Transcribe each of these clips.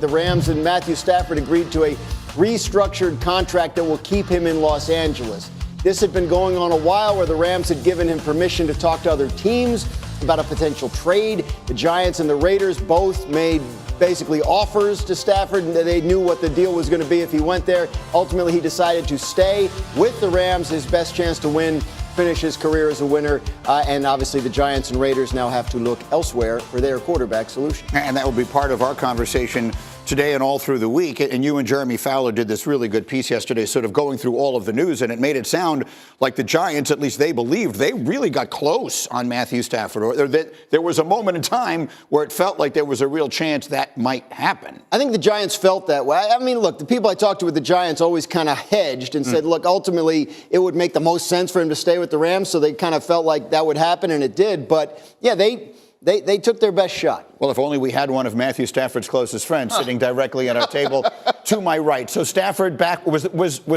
The Rams and Matthew Stafford agreed to a restructured contract that will keep him in Los Angeles. This had been going on a while, where the Rams had given him permission to talk to other teams about a potential trade. The Giants and the Raiders both made basically offers to Stafford, and they knew what the deal was going to be if he went there. Ultimately, he decided to stay with the Rams, his best chance to finish his career as a winner. And obviously the Giants and Raiders now have to look elsewhere for their quarterback solution. And that will be part of our conversation today and all through the week. And you and Jeremy Fowler did this really good piece yesterday, sort of going through all of the news, and it made it sound like the Giants, at least they believed, they really got close on Matthew Stafford, or that there was a moment in time where it felt like there was a real chance that might happen. I think the Giants felt that way. I mean, look, the people I talked to with the Giants always kind of hedged and said, look, ultimately it would make the most sense for him to stay with the Rams, so they kind of felt like that would happen, and it did. But yeah, they took their best shot. Well, if only we had one of Matthew Stafford's closest friends sitting directly at our table to my right. So Stafford back, was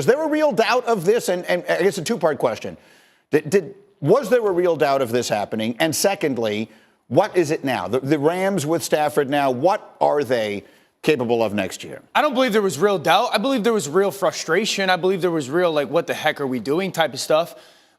there a real doubt of this? And I guess a two-part question. Was there a real doubt of this happening? And secondly, what is it now? The Rams with Stafford now, what are they capable of next year? I don't believe there was real doubt. I believe there was real frustration. I believe there was real, like, what the heck are we doing type of stuff.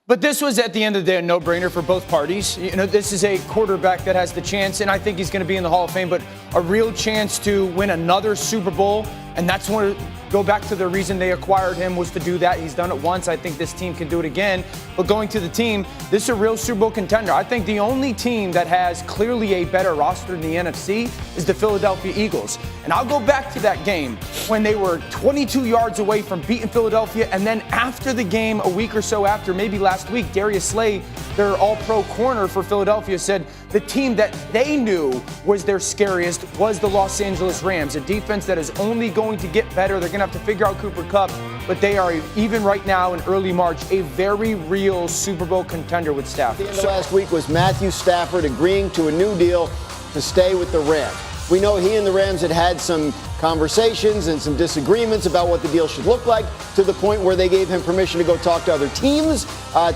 But this was, at the end of the day, a no-brainer for both parties. You know, this is a quarterback that has the chance, and I think he's going to be in the Hall of Fame, but a real chance to win another Super Bowl. And that's when go back to the reason they acquired him, was to do that. He's done it once. I think this team can do it again. But going to the team, this is a real Super Bowl contender. I think the only team that has clearly a better roster in the NFC is the Philadelphia Eagles. And I'll go back to that game when they were 22 yards away from beating Philadelphia. And then after the game, a week or so after, maybe last week, Darius Slay, their all-pro corner for Philadelphia, said the team that they knew was their scariest was the Los Angeles Rams, a defense that is only going to get better. They're going to have to figure out Cooper Kupp, but they are, even right now in early March, a very real Super Bowl contender with Stafford. The end of last week was Matthew Stafford agreeing to a new deal to stay with the Rams. We know he and the Rams had some conversations and some disagreements about what the deal should look like, to the point where they gave him permission to go talk to other teams,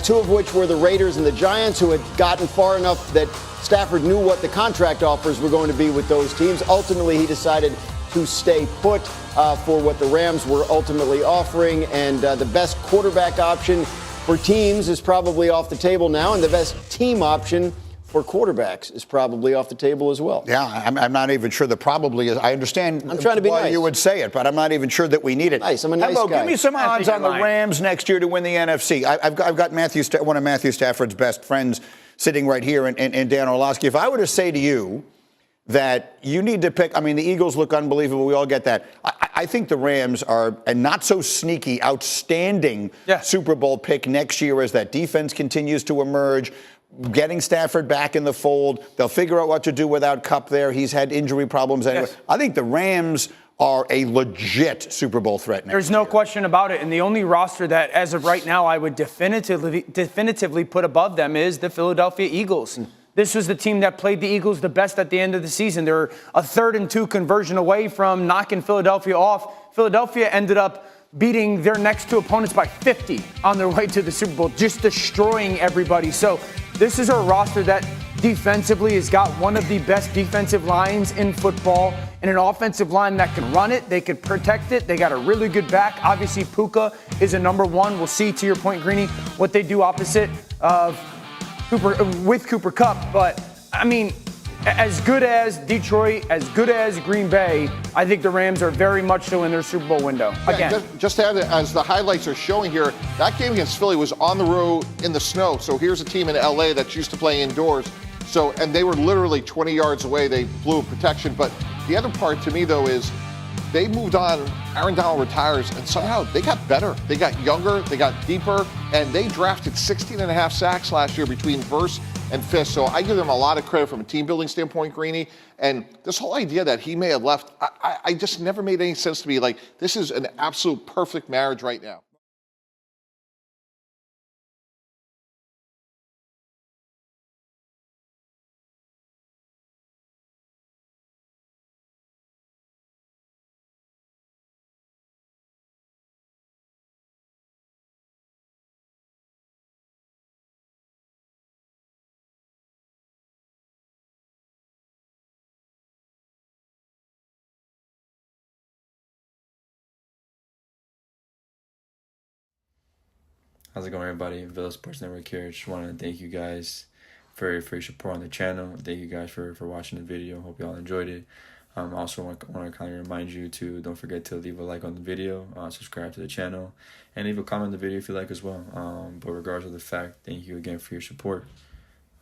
two of which were the Raiders and the Giants, who had gotten far enough that Stafford knew what the contract offers were going to be with those teams. Ultimately, he decided to stay put for what the Rams were ultimately offering, and the best quarterback option for teams is probably off the table now, and the best team option for quarterbacks is probably off the table as well. Yeah, I'm not even sure that probably is. I understand I'm trying to be why nice. you would say it, but I'm not even sure that we need it. Nice, I'm a nice Hello, guy. give me some odds on the lying. Rams next year to win the NFC. I've got one of Matthew Stafford's best friends sitting right here, and Dan Orlovsky. If I were to say to you that you need to pick, I mean, the Eagles look unbelievable. We all get that. I think the Rams are a not so sneaky, outstanding Super Bowl pick next year as that defense continues to emerge. Getting Stafford back in the fold. They'll figure out what to do without Kupp there. He's had injury problems anyway. Yes. I think the Rams are a legit Super Bowl threat next There's no year. question about it. And the only roster that, as of right now, I would definitively put above them is the Philadelphia Eagles. This was the team that played the Eagles the best at the end of the season. They're a 3rd-and-2 conversion away from knocking Philadelphia off. Philadelphia ended up beating their next two opponents by 50 on their way to the Super Bowl, just destroying everybody. So this is a roster that defensively has got one of the best defensive lines in football, and an offensive line that can run it, they can protect it. They got a really good back. Obviously, Puka is a number one. We'll see, to your point, Greeny, what they do opposite of with Cooper Kupp. But, I mean, as good as Detroit, as good as Green Bay, I think the Rams are very much so in their Super Bowl window. Again. Yeah, just to add, as the highlights are showing here, that game against Philly was on the road in the snow. So here's a team in LA that's used to playing indoors. So, and they were literally 20 yards away. They blew protection. But the other part to me, though, is they moved on. Aaron Donald retires, and somehow they got better. They got younger, they got deeper, and they drafted 16.5 sacks last year between first and fifth. So I give them a lot of credit from a team building standpoint, Greeny. And this whole idea that he may have left, I just never made any sense to me. Like, this is an absolute perfect marriage right now. How's it going, everybody? Villa Sports Network here. Just want to thank you guys for your support on the channel. Thank you guys for watching the video. Hope you all enjoyed it. Also want to kind of remind you to don't forget to leave a like on the video, subscribe to the channel, and leave a comment on the video if you like as well. But regardless of the fact, thank you again for your support,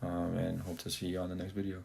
and hope to see you on the next video.